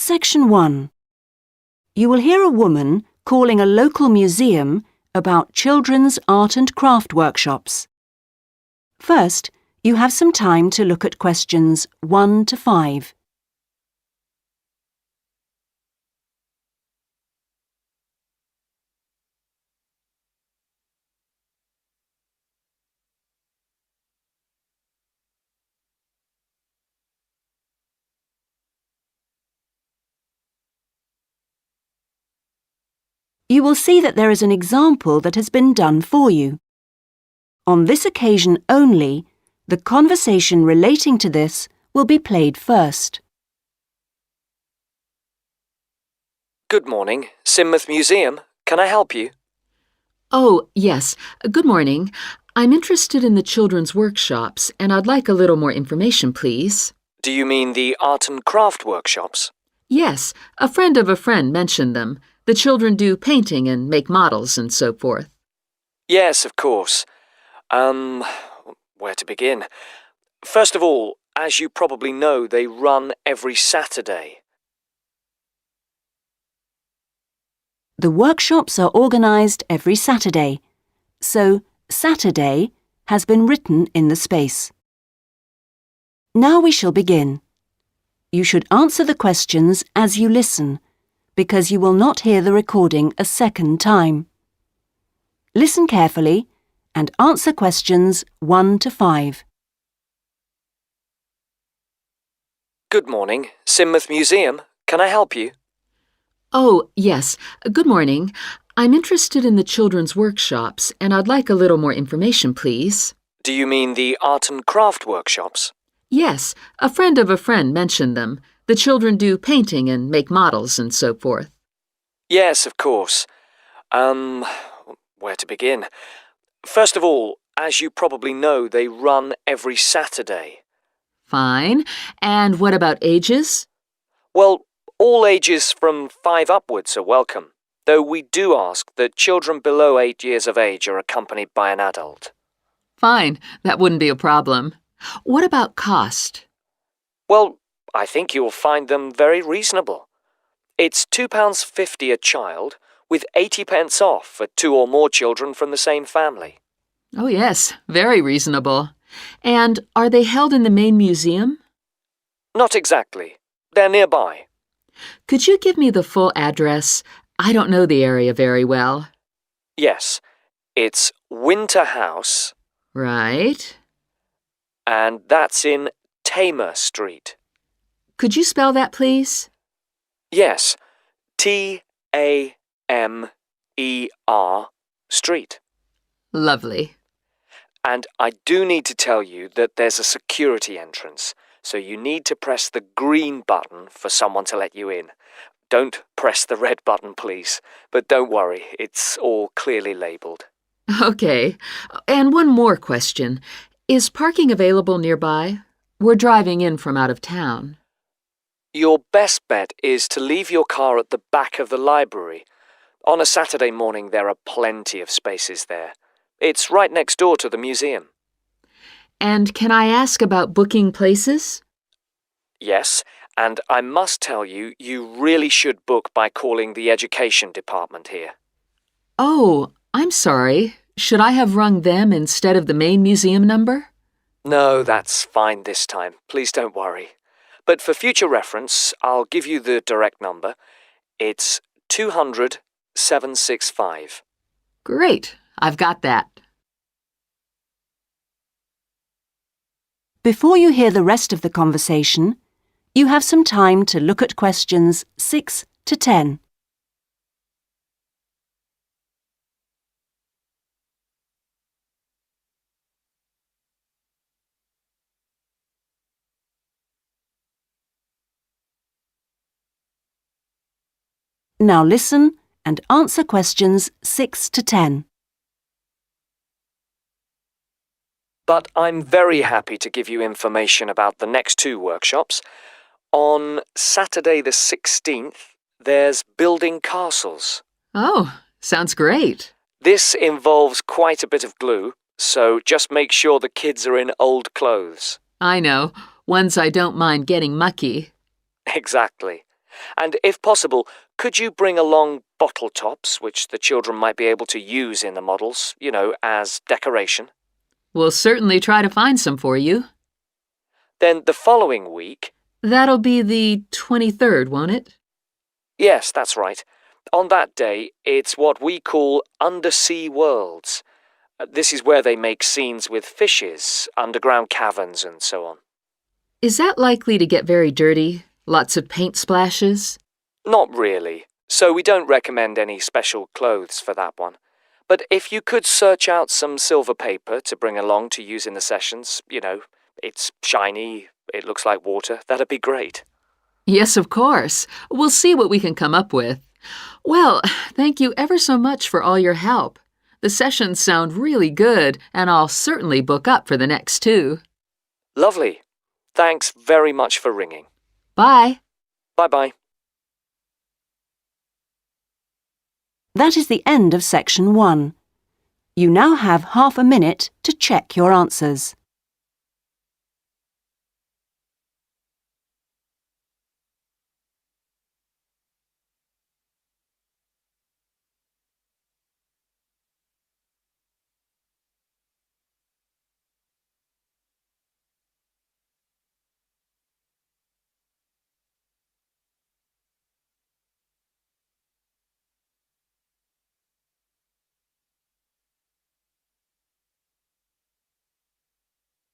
Section 1. You will hear a woman calling a local museum about children's art and craft workshops. First, you have some time to look at questions 1 to 5. You will see that there is an example that has been done for you. On this occasion only, the conversation relating to this will be played first. Good morning, Sidmouth Museum. Can I help you? Oh, yes. Good morning. I'm interested in the children's workshops, and I'd like a little more information, please. Do you mean the art and craft workshops? Yes, a friend of a friend mentioned them. The children do painting and make models and so forth. Yes, of course. Where to begin? First of all, as you probably know, they run every Saturday. The workshops are organised every Saturday, so Saturday has been written in the space. Now we shall begin. You should answer the questions as you listen, because you will not hear the recording a second time. Listen carefully and answer questions 1 to 5. Good morning, Sidmouth Museum. Can I help you? Oh, yes. Good morning. I'm interested in the children's workshops, and I'd like a little more information, please. Do you mean the art and craft workshops? Yes, a friend of a friend mentioned them. The children do painting and make models and so forth. Yes, of course. Where to begin? First of all, as you probably know, they run every Saturday. Fine. And what about ages? Well, all ages from 5 upwards are welcome, though we do ask that children below 8 years of age are accompanied by an adult. Fine. That wouldn't be a problem. What about cost? Well, I think you'll find them very reasonable. It's £2.50 a child, with 80 pence off for 2 or more children from the same family. Oh, yes. Very reasonable. And are they held in the main museum? Not exactly. They're nearby. Could you give me the full address? I don't know the area very well. Yes, it's Winter House. Right. And that's in Tamer Street. Could you spell that, please? Yes, Tamer Street. Lovely. And I do need to tell you that there's a security entrance, so you need to press the green button for someone to let you in. Don't press the red button, please. But don't worry, it's all clearly labelled. Okay. And one more question. Is parking available nearby? We're driving in from out of town. Your best bet is to leave your car at the back of the library. On a Saturday morning, there are plenty of spaces there. It's right next door to the museum. And can I ask about booking places? Yes, and I must tell you, you really should book by calling the education department here. Oh, I'm sorry. Should I have rung them instead of the main museum number? No, that's fine this time. Please don't worry. But for future reference, I'll give you the direct number. It's 200-765. Great. I've got that. Before you hear the rest of the conversation, you have some time to look at questions 6 to 10. Now listen and answer questions 6 to 10. But I'm very happy to give you information about the next 2 workshops. On Saturday the 16th, there's building castles. Oh, sounds great. This involves quite a bit of glue, so just make sure the kids are in old clothes. I know. Ones I don't mind getting mucky. Exactly. And if possible, could you bring along bottle tops, which the children might be able to use in the models, as decoration? We'll certainly try to find some for you. Then the following week... That'll be the 23rd, won't it? Yes, that's right. On that day, it's what we call undersea worlds. This is where they make scenes with fishes, underground caverns, and so on. Is that likely to get very dirty? Lots of paint splashes? Not really, so we don't recommend any special clothes for that one. But if you could search out some silver paper to bring along to use in the sessions, it's shiny, it looks like water, that'd be great. Yes, of course. We'll see what we can come up with. Well, thank you ever so much for all your help. The sessions sound really good, and I'll certainly book up for the next 2. Lovely. Thanks very much for ringing. Bye. Bye-bye. That is the end of section 1. You now have half a minute to check your answers.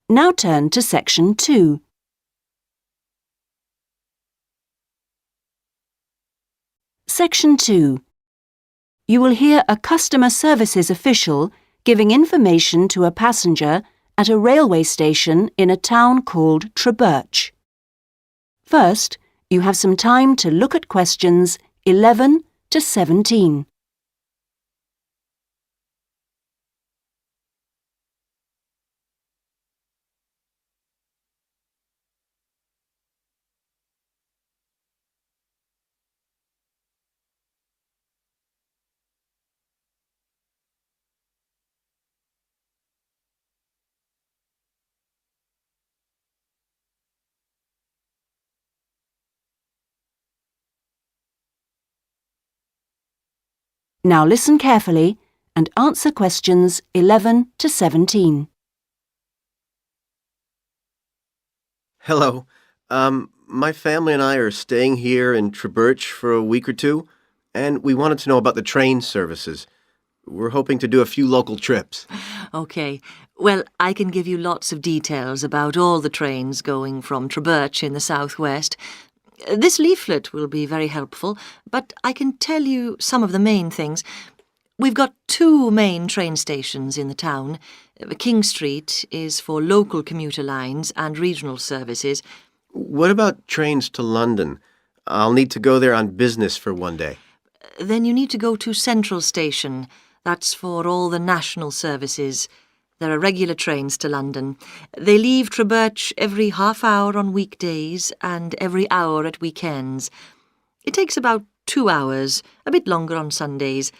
Now turn to section 2. Section 2. You will hear a customer services official giving information to a passenger at a railway station in a town called Trebirch. First, you have some time to look at questions 11 to 17. Now listen carefully and answer questions 11 to 17. Hello. My family and I are staying here in Trebirch for a week or 2, and we wanted to know about the train services. We're hoping to do a few local trips. OK. Well, I can give you lots of details about all the trains going from Trebirch in the southwest. This leaflet will be very helpful, but I can tell you some of the main things. We've got 2 main train stations in the town. King Street is for local commuter lines and regional services. What about trains to London? I'll need to go there on business for one day. Then you need to go to Central Station. That's for all the national services. There are regular trains to London. They leave Trebirch every half hour on weekdays and every hour at weekends. It takes about 2 hours, a bit longer on Sundays.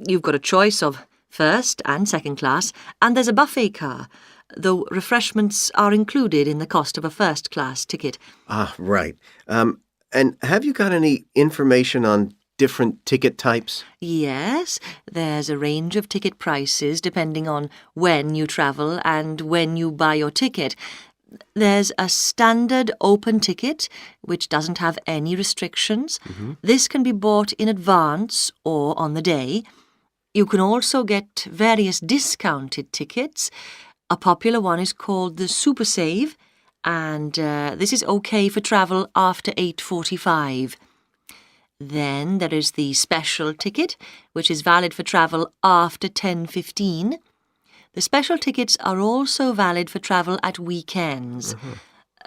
You've got a choice of first and second class, and there's a buffet car, though refreshments are included in the cost of a first-class ticket. Ah, right. And have you got any information on different ticket types? Yes, there's a range of ticket prices depending on when you travel and when you buy your ticket. There's a standard open ticket, which doesn't have any restrictions. This can be bought in advance or on the day. You can also get various discounted tickets. A popular one is called the Super Save, and this is OK for travel after 8:45. Then there is the special ticket, which is valid for travel after 10:15. The special tickets are also valid for travel at weekends.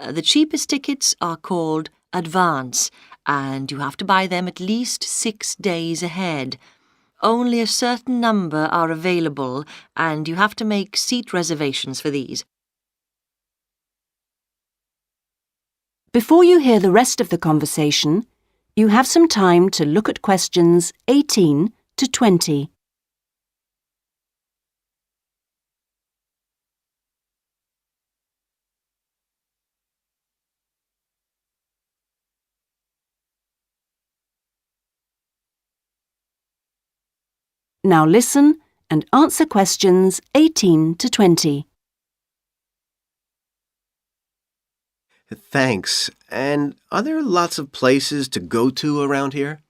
The cheapest tickets are called advance, and you have to buy them at least 6 days ahead. Only a certain number are available, and you have to make seat reservations for these. Before you hear the rest of the conversation, you have some time to look at questions 18 to 20. Now listen and answer questions 18 to 20. Thanks. And are there lots of places to go to around here?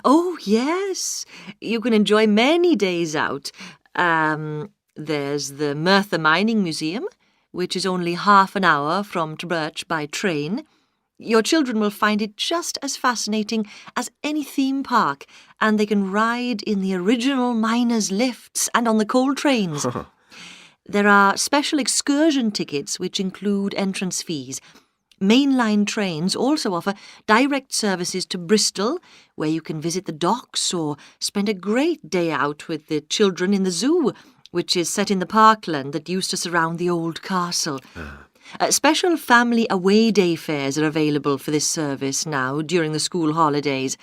Oh, yes. You can enjoy many days out. There's the Merthyr Mining Museum, which is only half an hour from Trubirch by train. Your children will find it just as fascinating as any theme park, and they can ride in the original miners' lifts and on the coal trains. There are special excursion tickets which include entrance fees. Mainline trains also offer direct services to Bristol, where you can visit the docks or spend a great day out with the children in the zoo, which is set in the parkland that used to surround the old castle. Special family away day fares are available for this service now during the school holidays.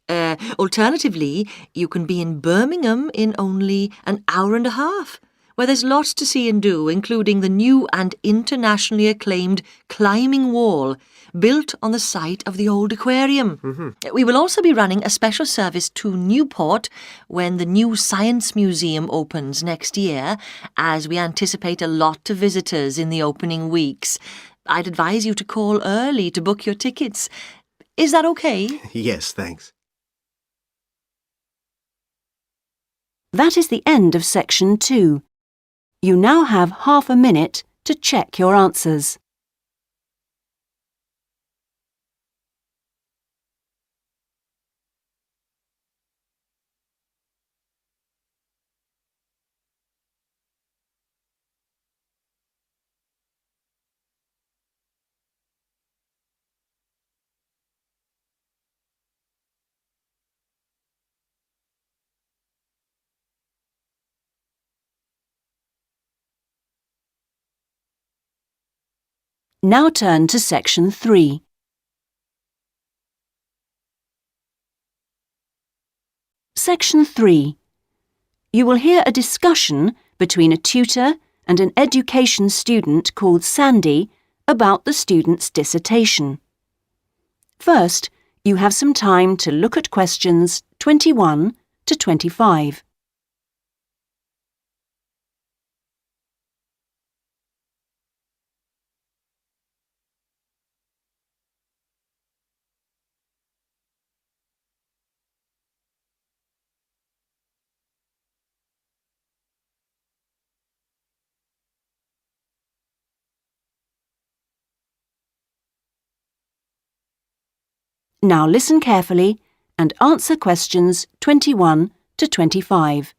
Alternatively, you can be in Birmingham in only an hour and a half, where there's lots to see and do, including the new and internationally acclaimed climbing wall built on the site of the old aquarium. We will also be running a special service to Newport when the new Science Museum opens next year, as we anticipate a lot of visitors in the opening weeks. I'd advise you to call early to book your tickets. Is that okay? Yes, thanks. That is the end of section 2. You now have half a minute to check your answers. Now turn to section 3. Section 3. You will hear a discussion between a tutor and an education student called Sandy about the student's dissertation. First, you have some time to look at questions 21 to 25. Now listen carefully and answer questions 21 to 25.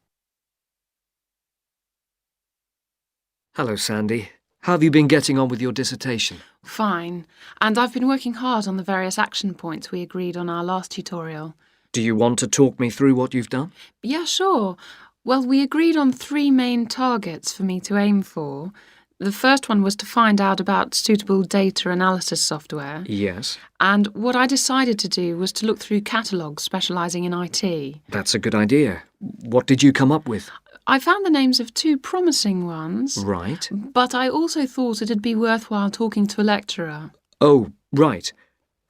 Hello, Sandy. How have you been getting on with your dissertation? Fine. And I've been working hard on the various action points we agreed on our last tutorial. Do you want to talk me through what you've done? Yeah, sure. Well, we agreed on 3 main targets for me to aim for. The first one was to find out about suitable data analysis software. Yes. And what I decided to do was to look through catalogues specialising in IT. That's a good idea. What did you come up with? I found the names of 2 promising ones. Right. But I also thought it'd be worthwhile talking to a lecturer. Oh, right.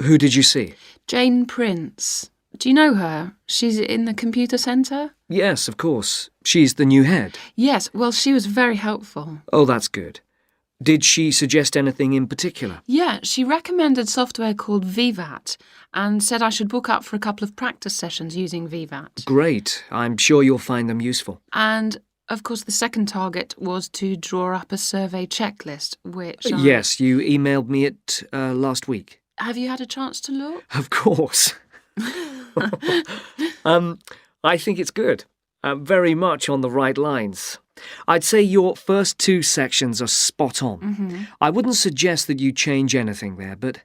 Who did you see? Jane Prince. Do you know her? She's in the computer centre? Yes, of course. She's the new head. Yes, well, she was very helpful. Oh, that's good. Did she suggest anything in particular? Yeah, she recommended software called VVAT and said I should book up for a couple of practice sessions using VVAT. Great. I'm sure you'll find them useful. And, of course, the second target was to draw up a survey checklist, which Yes, you emailed me it last week. Have you had a chance to look? Of course. I think it's good. Very much on the right lines. I'd say your first 2 sections are spot on. I wouldn't suggest that you change anything there, but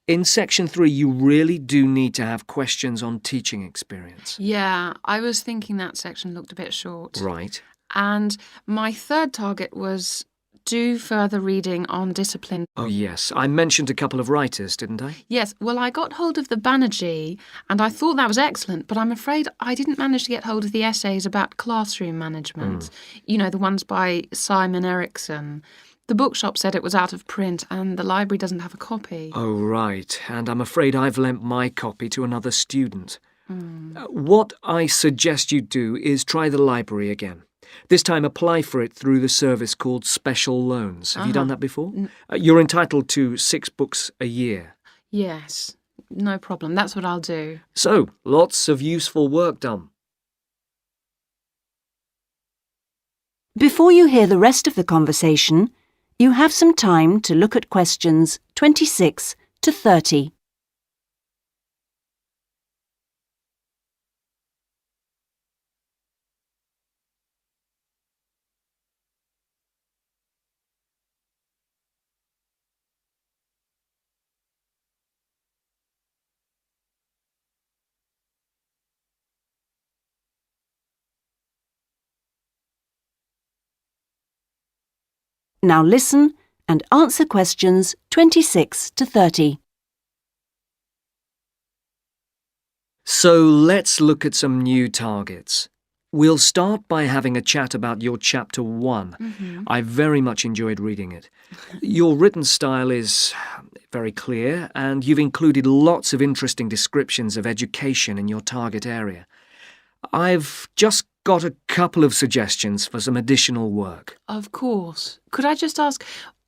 in section 3 you really do need to have questions on teaching experience. Yeah, I was thinking that section looked a bit short. Right. And my third target was do further reading on discipline. Oh, yes. I mentioned a couple of writers, didn't I? Yes, well, I got hold of the Banerjee, and I thought that was excellent, but I'm afraid I didn't manage to get hold of the essays about classroom management. You know, the ones by Simon Erickson. The bookshop said it was out of print, and the library doesn't have a copy. Oh, right. And I'm afraid I've lent my copy to another student. What I suggest you do is try the library again. This time apply for it through the service called Special Loans. Have you done that before? You're entitled to 6 books a year. Yes, no problem. That's what I'll do. So, lots of useful work done. Before you hear the rest of the conversation, you have some time to look at questions 26 to 30. Now listen and answer questions 26 to 30. So let's look at some new targets. We'll start by having a chat about your Chapter 1. I very much enjoyed reading it. Your written style is very clear, and you've included lots of interesting descriptions of education in your target area. I've just got a couple of suggestions for some additional work. Of course. Could I just ask,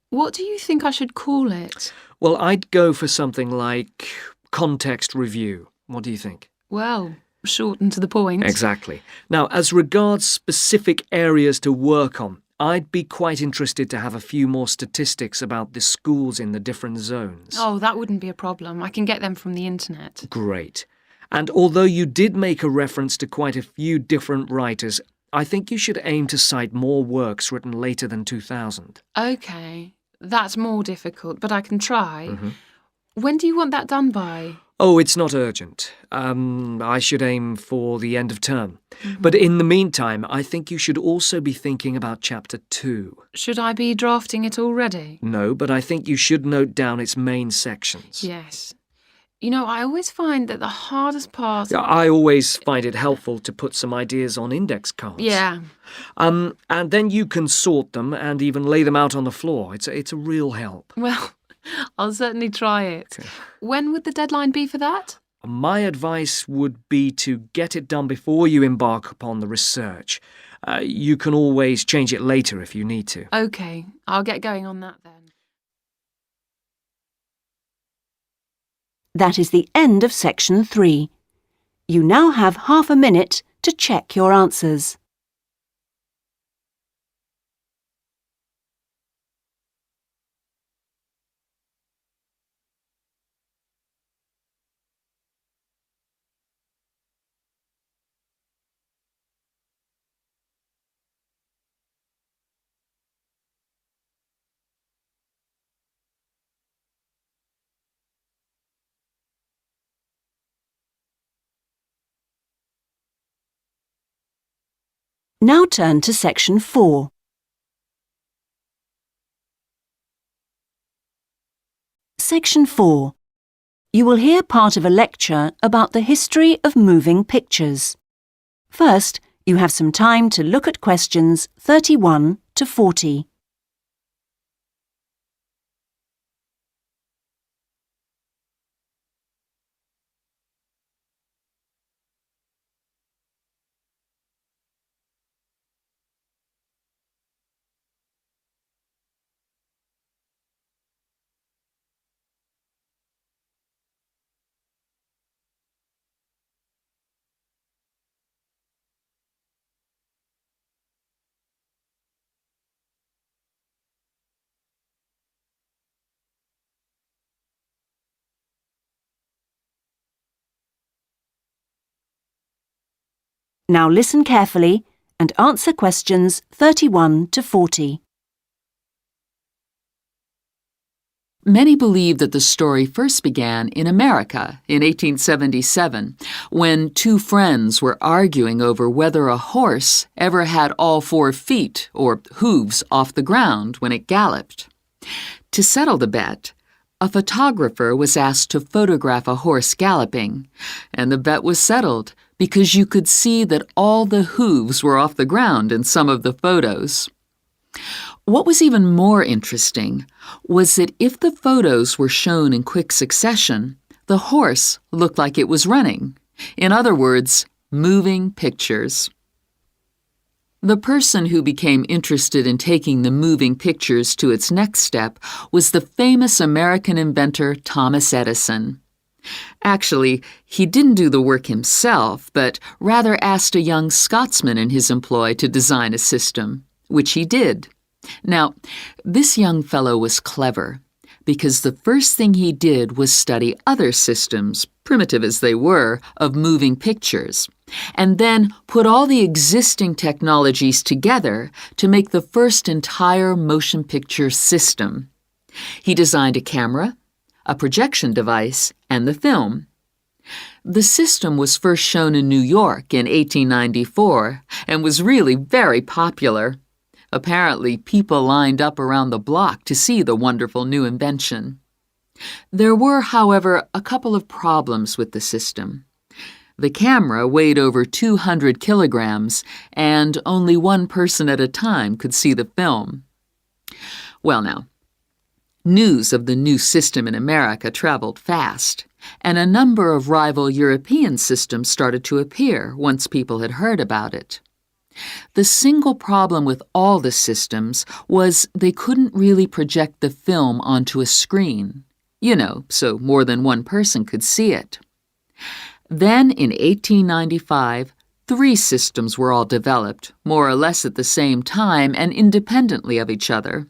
what do you think I should call it? Well, I'd go for something like context review. What do you think? Well, short and to the point. Exactly. Now, as regards specific areas to work on, I'd be quite interested to have a few more statistics about the schools in the different zones. Oh, that wouldn't be a problem. I can get them from the internet. Great. And although you did make a reference to quite a few different writers, I think you should aim to cite more works written later than 2000. OK, that's more difficult, but I can try. When do you want that done by? Oh, it's not urgent. I should aim for the end of term. But in the meantime, I think you should also be thinking about Chapter 2. Should I be drafting it already? No, but I think you should note down its main sections. Yes. You know, I always find that the hardest part... I always find it helpful to put some ideas on index cards. Yeah. And then you can sort them and even lay them out on the floor. It's a real help. Well, I'll certainly try it. When would the deadline be for that? My advice would be to get it done before you embark upon the research. You can always change it later if you need to. OK, I'll get going on that then. That is the end of section 3. You now have half a minute to check your answers. Now turn to section 4. Section 4. You will hear part of a lecture about the history of moving pictures. First, you have some time to look at questions 31 to 40. Now listen carefully and answer questions 31 to 40. Many believe that the story first began in America in 1877, when 2 friends were arguing over whether a horse ever had all 4 feet or hooves off the ground when it galloped. To settle the bet, a photographer was asked to photograph a horse galloping, and the bet was settled because you could see that all the hooves were off the ground in some of the photos. What was even more interesting was that if the photos were shown in quick succession, the horse looked like it was running, In other words, moving pictures. The person who became interested in taking the moving pictures to its next step was the famous American inventor Thomas Edison. Actually, he didn't do the work himself, but rather asked a young Scotsman in his employ to design a system, which he did. Now, this young fellow was clever, because the first thing he did was study other systems, primitive as they were, of moving pictures, and then put all the existing technologies together to make the first entire motion picture system. He designed a camera, a projection device, and the film. The system was first shown in New York in 1894 and was really very popular. Apparently, people lined up around the block to see the wonderful new invention. There were, however, a couple of problems with the system. The camera weighed over 200 kilograms, and only one person at a time could see the film. Well, now, news of the new system in America traveled fast, and a number of rival European systems started to appear once people had heard about it. The single problem with all the systems was they couldn't really project the film onto a screen, so more than one person could see it. Then, in 1895, 3 systems were all developed, more or less at the same time and independently of each other.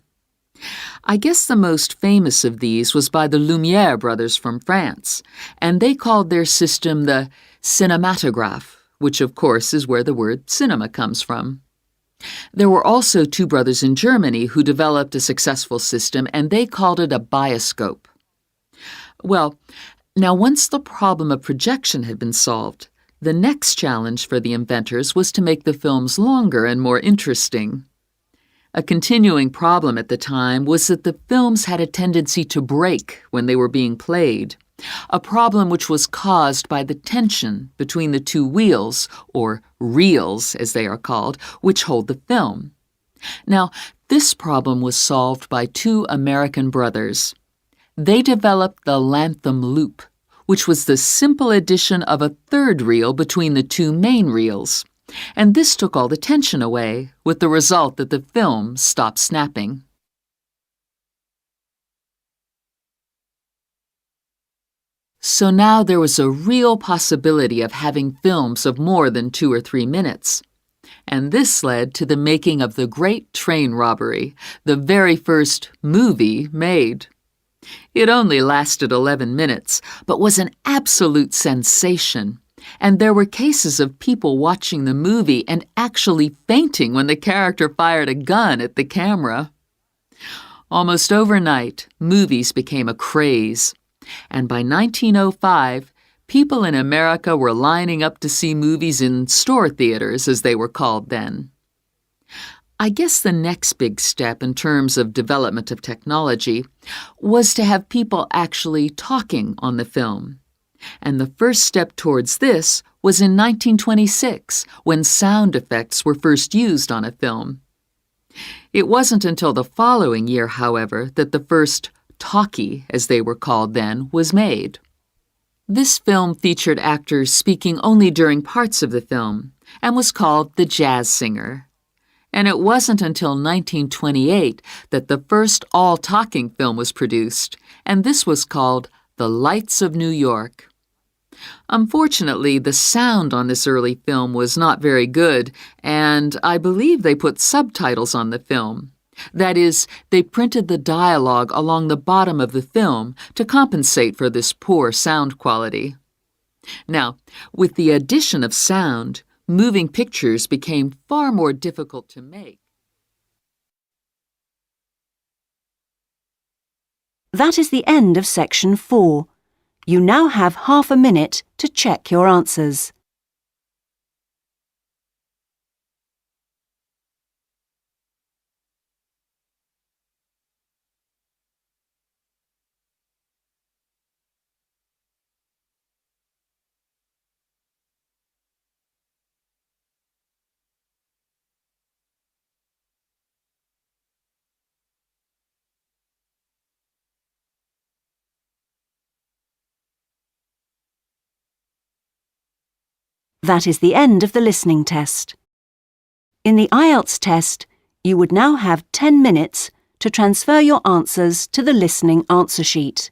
I guess the most famous of these was by the Lumière brothers from France, and they called their system the cinematograph, which of course is where the word cinema comes from. There were also 2 brothers in Germany who developed a successful system, and they called it a bioscope. Well, now once the problem of projection had been solved, the next challenge for the inventors was to make the films longer and more interesting. A continuing problem at the time was that the films had a tendency to break when they were being played, a problem which was caused by the tension between the 2 wheels, or reels as they are called, which hold the film. Now, this problem was solved by 2 American brothers. They developed the Lantham loop, which was the simple addition of a 3rd reel between the 2 main reels. And this took all the tension away, with the result that the film stopped snapping. So now there was a real possibility of having films of more than 2 or 3 minutes. And this led to the making of the Great Train Robbery, the very first movie made. It only lasted 11 minutes, but was an absolute sensation. And there were cases of people watching the movie and actually fainting when the character fired a gun at the camera. Almost overnight, movies became a craze. And by 1905, people in America were lining up to see movies in store theaters, as they were called then. I guess the next big step in terms of development of technology was to have people actually talking on the film. And the first step towards this was in 1926, when sound effects were first used on a film. It wasn't until the following year, however, that the first talkie, as they were called then, was made. This film featured actors speaking only during parts of the film and was called The Jazz Singer. And it wasn't until 1928 that the first all-talking film was produced, and this was called The Lights of New York. Unfortunately, the sound on this early film was not very good, and I believe they put subtitles on the film. That is, they printed the dialogue along the bottom of the film to compensate for this poor sound quality. Now, with the addition of sound, moving pictures became far more difficult to make. That is the end of section 4. You now have half a minute to check your answers. That is the end of the listening test. In the Ielts test, you would now have 10 minutes to transfer your answers to the listening answer sheet.